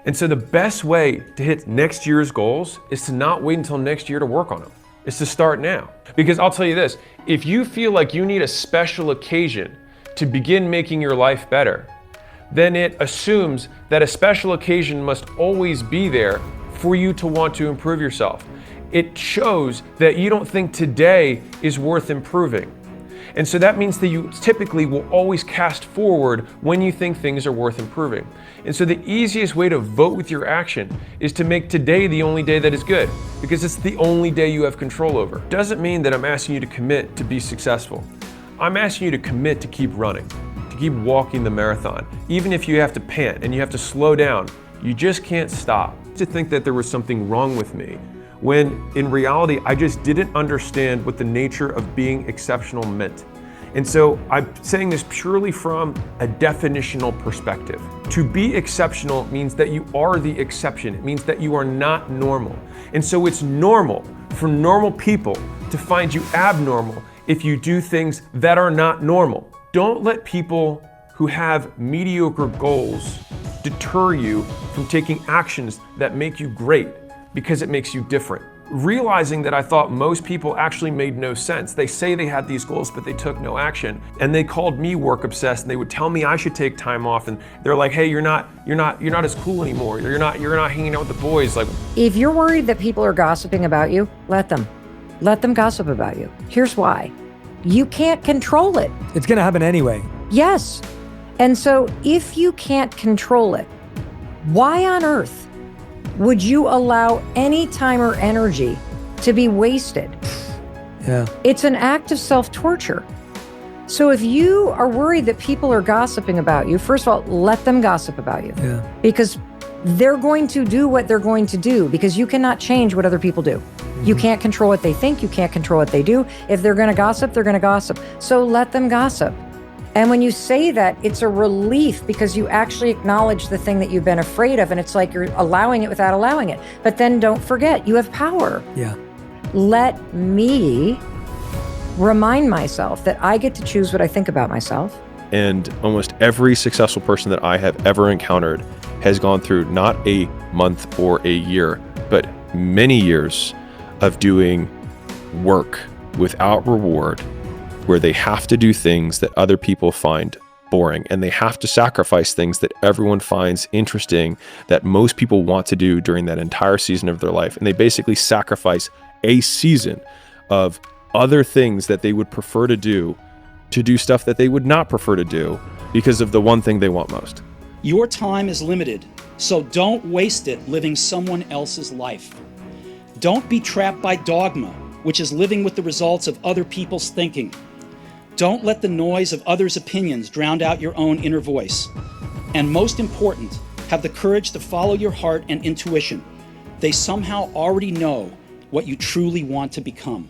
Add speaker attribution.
Speaker 1: And so the best way to hit next year's goals is to not wait until next year to work on them. It's to start now. Because I'll tell you this, if you feel like you need a special occasion to begin making your life better, then it assumes that a special occasion must always be there for you to want to improve yourself. It shows that you don't think today is worth improving. And so that means that you typically will always cast forward when you think things are worth improving. And so the easiest way to vote with your action is to make today the only day that is good, because it's the only day you have control over. Doesn't mean that I'm asking you to commit to be successful. I'm asking you to commit to keep running, to keep walking the marathon. Even if you have to pant and you have to slow down, you just can't stop. To think that there was something wrong with me, when in reality, I just didn't understand what the nature of being exceptional meant. And so I'm saying this purely from a definitional perspective. To be exceptional means that you are the exception. It means that you are not normal. And so it's normal for normal people to find you abnormal if you do things that are not normal. Don't let people who have mediocre goals deter you from taking actions that make you great, because it makes you different. Realizing that I thought most people actually made no sense. They say they had these goals, but they took no action. And they called me work obsessed, and they would tell me I should take time off. And they're like, hey, you're not as cool anymore. You're not hanging out with the boys. Like,
Speaker 2: if you're worried that people are gossiping about you, let them gossip about you. Here's why. You can't control it.
Speaker 3: It's gonna happen anyway.
Speaker 2: Yes. And so if you can't control it, why on earth would you allow any time or energy to be wasted?
Speaker 3: Yeah.
Speaker 2: It's an act of self-torture. So if you are worried that people are gossiping about you, first of all, let them gossip about you.
Speaker 3: Yeah.
Speaker 2: Because they're going to do what they're going to do, because you cannot change what other people do. Mm-hmm. You can't control what they think. You can't control what they do. If they're going to gossip, they're going to gossip. So let them gossip. And when you say that, it's a relief, because you actually acknowledge the thing that you've been afraid of, and it's like you're allowing it without allowing it. But then don't forget, you have power.
Speaker 3: Yeah.
Speaker 2: Let me remind myself that I get to choose what I think about myself.
Speaker 4: And almost every successful person that I have ever encountered has gone through not a month or a year, but many years of doing work without reward, where they have to do things that other people find boring, and they have to sacrifice things that everyone finds interesting, that most people want to do during that entire season of their life. And they basically sacrifice a season of other things that they would prefer to do stuff that they would not prefer to do because of the one thing they want most.
Speaker 5: Your time is limited, so don't waste it living someone else's life. Don't be trapped by dogma, which is living with the results of other people's thinking. Don't let the noise of others' opinions drown out your own inner voice. And most important, have the courage to follow your heart and intuition. They somehow already know what you truly want to become.